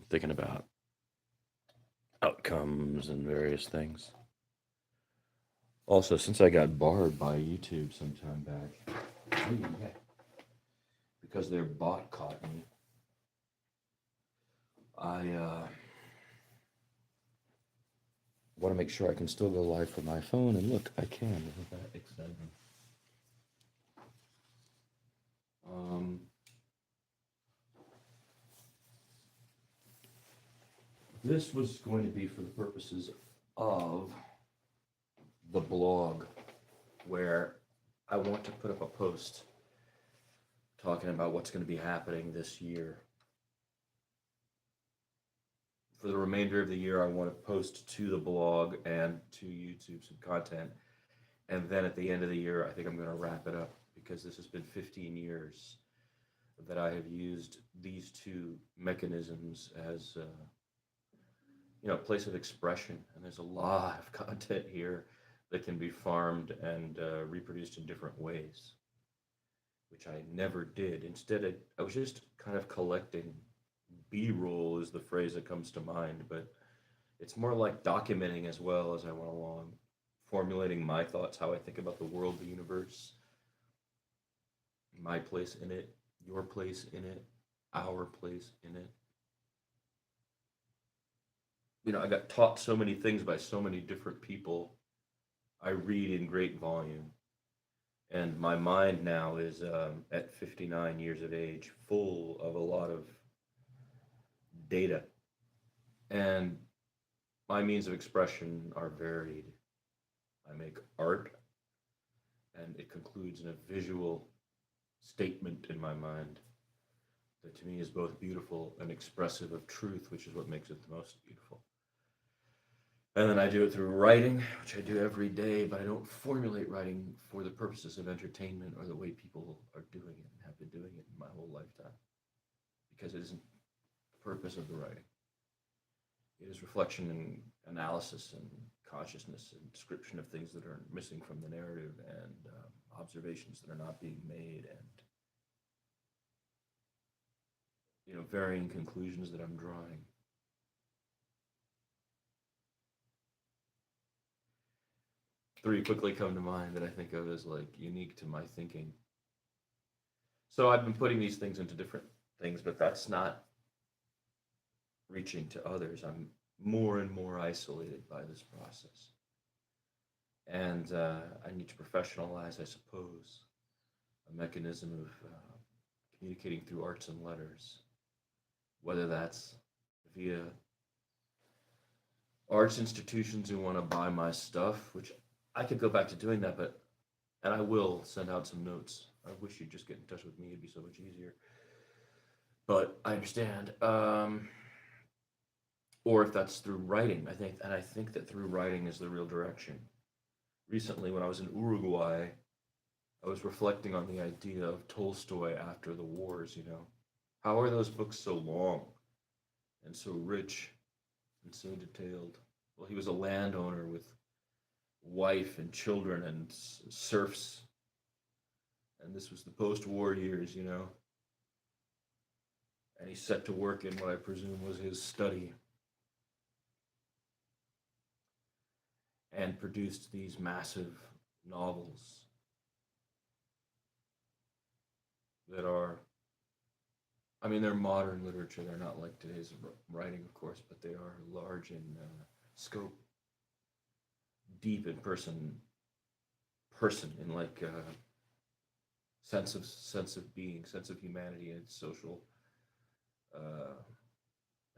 thinking about outcomes and various things. Also, since I got barred by YouTube some time back, because their bot caught me, I want to make sure I can still go live from my phone, and look, I can. Isn't that exciting? This was going to be for the purposes of the blog, where I want to put up a post talking about what's going to be happening this year. For the remainder of the year, I want to post to the blog and to YouTube some content. And then at the end of the year, I think I'm going to wrap it up, because this has been 15 years that I have used these two mechanisms as a place of expression. And there's a lot of content here that can be farmed and reproduced in different ways, which I never did. Instead, I was just kind of collecting. B-roll is the phrase that comes to mind, but it's more like documenting as well as I went along, formulating my thoughts, how I think about the world, the universe, my place in it, your place in it, our place in it. I got taught so many things by so many different people. I read in great volume. And my mind now is, at 59 years of age, full of a lot of data. And my means of expression are varied. I make art, and it concludes in a visual statement in my mind that to me is both beautiful and expressive of truth, which is what makes it the most beautiful. And then I do it through writing, which I do every day, but I don't formulate writing for the purposes of entertainment or the way people are doing it and have been doing it in my whole lifetime, because it isn't the purpose of the writing. It is reflection and analysis and consciousness and description of things that are missing from the narrative, and observations that are not being made, and varying conclusions that I'm drawing. Three quickly come to mind that I think of as like unique to my thinking. So I've been putting these things into different things, but that's not reaching to others. I'm more and more isolated by this process. And I need to professionalize, I suppose, a mechanism of communicating through arts and letters, whether that's via arts institutions who want to buy my stuff, which I could go back to doing that, and I will send out some notes. I wish you'd just get in touch with me, it'd be so much easier. But I understand. Or if that's through writing, I think that through writing is the real direction. Recently, when I was in Uruguay, I was reflecting on the idea of Tolstoy after the wars, How are those books so long and so rich and so detailed? Well, he was a landowner with wife and children and serfs. And this was the post-war years, And he set to work in what I presume was his study, and produced these massive novels that are, they're modern literature. They're not like today's writing, of course, but they are large in scope, deep in person in like sense of being, sense of humanity, and social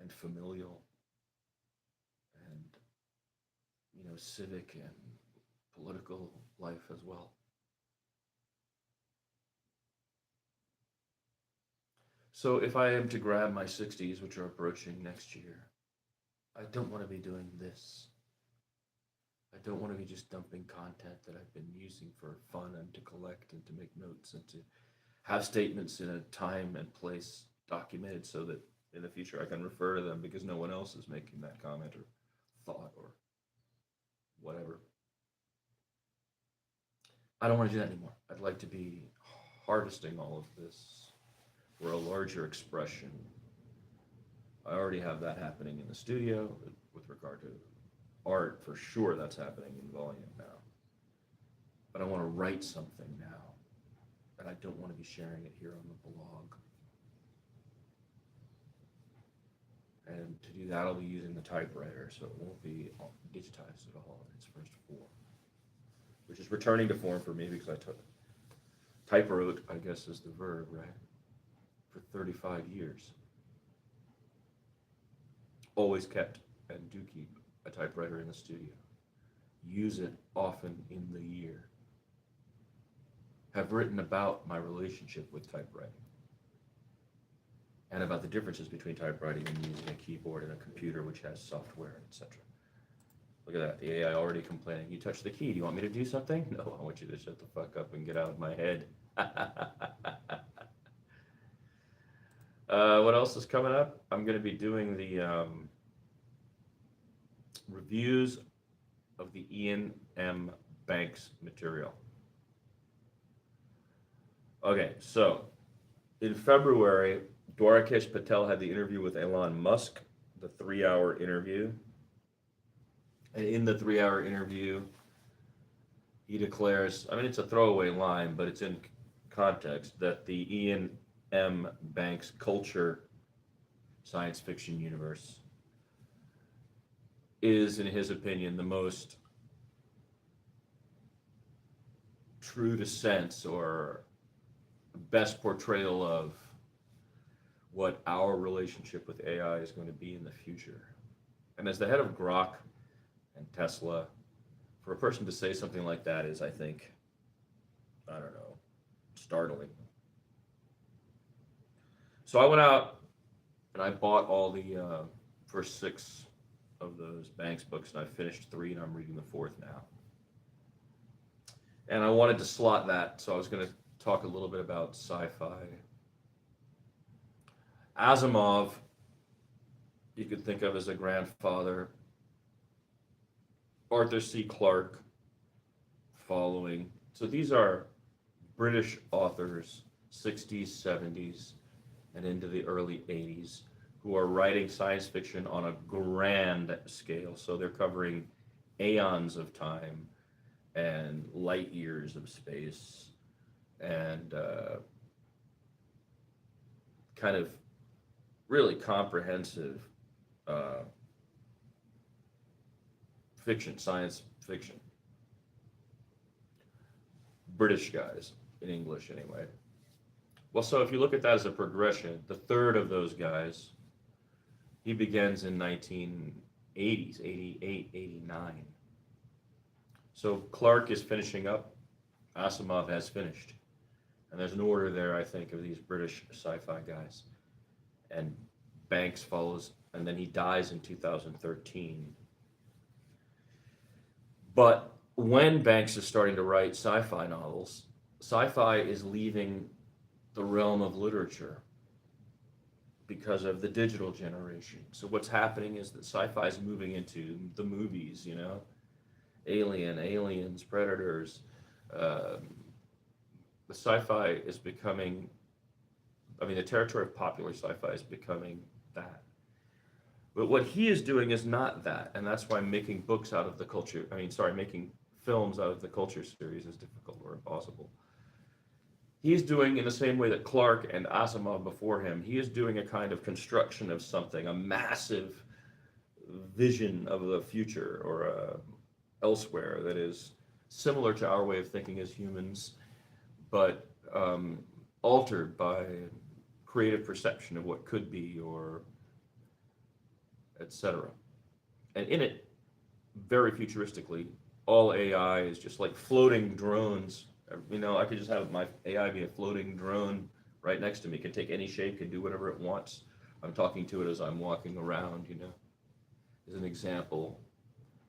and familial and civic and political life as well. So if I am to grab my 60s, which are approaching next year, I don't want to be doing this. I don't want to be just dumping content that I've been using for fun and to collect and to make notes and to have statements in a time and place documented so that in the future I can refer to them because no one else is making that comment or thought or whatever. I don't want to do that anymore. I'd like to be harvesting all of this for a larger expression I already have that happening in the studio with regard to art. For sure, that's happening in volume now. But I want to write something now, and I don't want to be sharing it here on the blog. And to do that, I'll be using the typewriter, so it won't be digitized at all in its first form, which is returning to form for me because I took typewrote, I guess is the verb, right? For 35 years. Always kept and do keep a typewriter in the studio. Use it often in the year. Have written about my relationship with typewriting and about the differences between typewriting and using a keyboard and a computer which has software, etc. Look at that, the AI already complaining. You touched the key, do you want me to do something? No, I want you to shut the fuck up and get out of my head. What else is coming up? I'm going to be doing the reviews of the Ian M. Banks material. Okay, so in February, Dwarakesh Patel had the interview with Elon Musk, the 3-hour interview. And in the 3-hour interview, he declares, I mean, it's a throwaway line, but it's in context, that the Ian M. Banks culture science fiction universe is, in his opinion, the most true to sense or best portrayal of what our relationship with AI is going to be in the future. And as the head of Grok and Tesla, for a person to say something like that is, I think, I don't know, startling. So I went out and I bought all the first 6 of those Banks books, and I finished 3, and I'm reading the 4th now. And I wanted to slot that, so I was going to talk a little bit about sci-fi. Asimov, you could think of as a grandfather. Arthur C. Clarke following. So these are British authors, 60s, 70s, and into the early 80s, who are writing science fiction on a grand scale. So they're covering aeons of time and light years of space and kind of really comprehensive fiction, science fiction. British guys, in English anyway. Well, so if you look at that as a progression, the third of those guys, he begins in 1980s, 88, 89. So Clarke is finishing up, Asimov has finished. And there's an order there, I think, of these British sci-fi guys. And Banks follows, and then he dies in 2013. But when Banks is starting to write sci-fi novels, sci-fi is leaving the realm of literature because of the digital generation. So what's happening is that sci-fi is moving into the movies, you know, aliens, predators. The sci-fi is becoming, I mean, the territory of popular sci-fi is becoming that. But what he is doing is not that, and that's why making books out of the culture, making films out of the culture series is difficult or impossible. He's doing, in the same way that Clarke and Asimov before him, he is doing a kind of construction of something, a massive vision of the future or elsewhere that is similar to our way of thinking as humans, but altered by creative perception of what could be or etc. And in it, very futuristically, all AI is just like floating drones. You know, I could just have my AI be a floating drone right next to me. It can take any shape, can do whatever it wants. I'm talking to it as I'm walking around, you know, as an example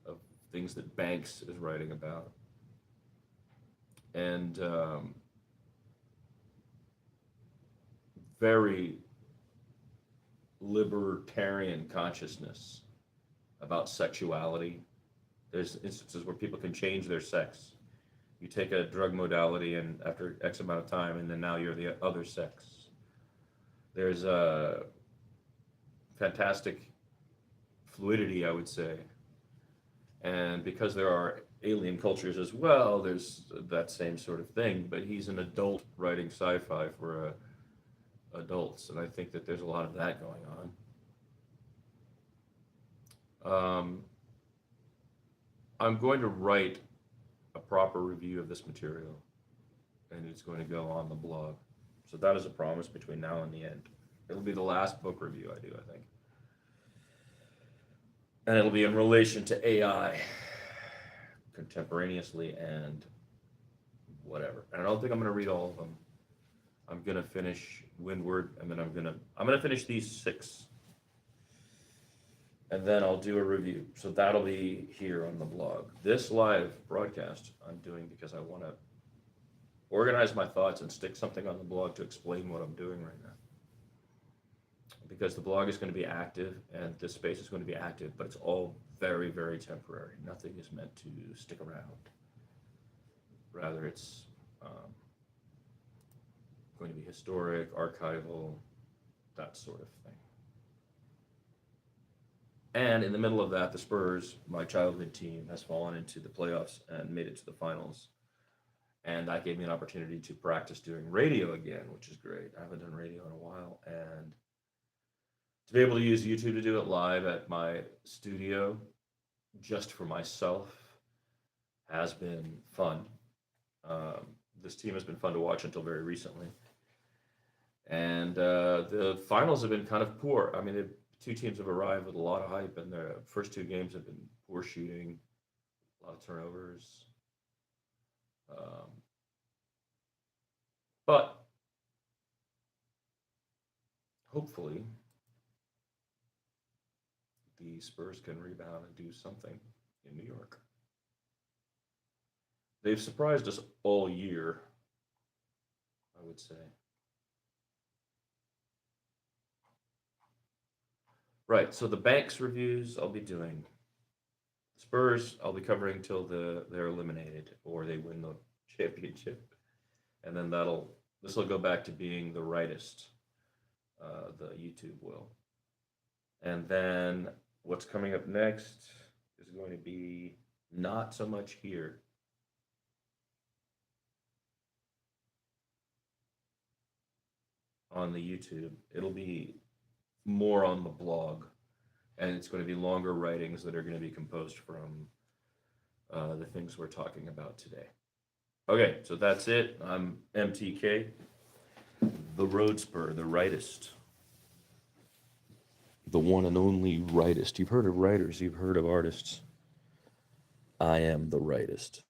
of things that Banks is writing about. And very libertarian consciousness about sexuality. There's instances where people can change their sex. You take a drug modality and after X amount of time, and then now you're the other sex. There's fantastic fluidity, I would say. And because there are alien cultures as well, there's that same sort of thing. But he's an adult writing sci-fi for adults, and I think that there's a lot of that going on. I'm going to write a proper review of this material, and it's going to go on the blog. So that is a promise between now and the end. It'll be the last book review I do, I think. And it'll be in relation to AI contemporaneously and whatever. And I don't think I'm going to read all of them. I'm going to finish Windward, and then I'm going to finish these 6. And then I'll do a review. So that'll be here on the blog. This live broadcast I'm doing because I want to organize my thoughts and stick something on the blog to explain what I'm doing right now. Because the blog is going to be active and this space is going to be active, but it's all very, very temporary. Nothing is meant to stick around. Rather, it's going to be historic, archival, that sort of thing. And in the middle of that, the Spurs, my childhood team, has fallen into the playoffs and made it to the finals. And that gave me an opportunity to practice doing radio again, which is great. I haven't done radio in a while. And to be able to use YouTube to do it live at my studio, just for myself, has been fun. This team has been fun to watch until very recently. And the finals have been kind of poor. I mean, the 2 teams have arrived with a lot of hype, and the first 2 games have been poor shooting, a lot of turnovers. But hopefully the Spurs can rebound and do something in New York. They've surprised us all year, I would say. Right, so the Banks reviews I'll be doing. Spurs I'll be covering till they're eliminated or they win the championship. And then this will go back to being the rightist, the YouTube will. And then what's coming up next is going to be not so much here. On the YouTube, it'll be more on the blog, and it's going to be longer writings that are going to be composed from the things we're talking about today. Okay, so that's it. I'm MTK, the Road Spur, the rightist. The one and only rightist. You've heard of writers, you've heard of artists. I am the rightist.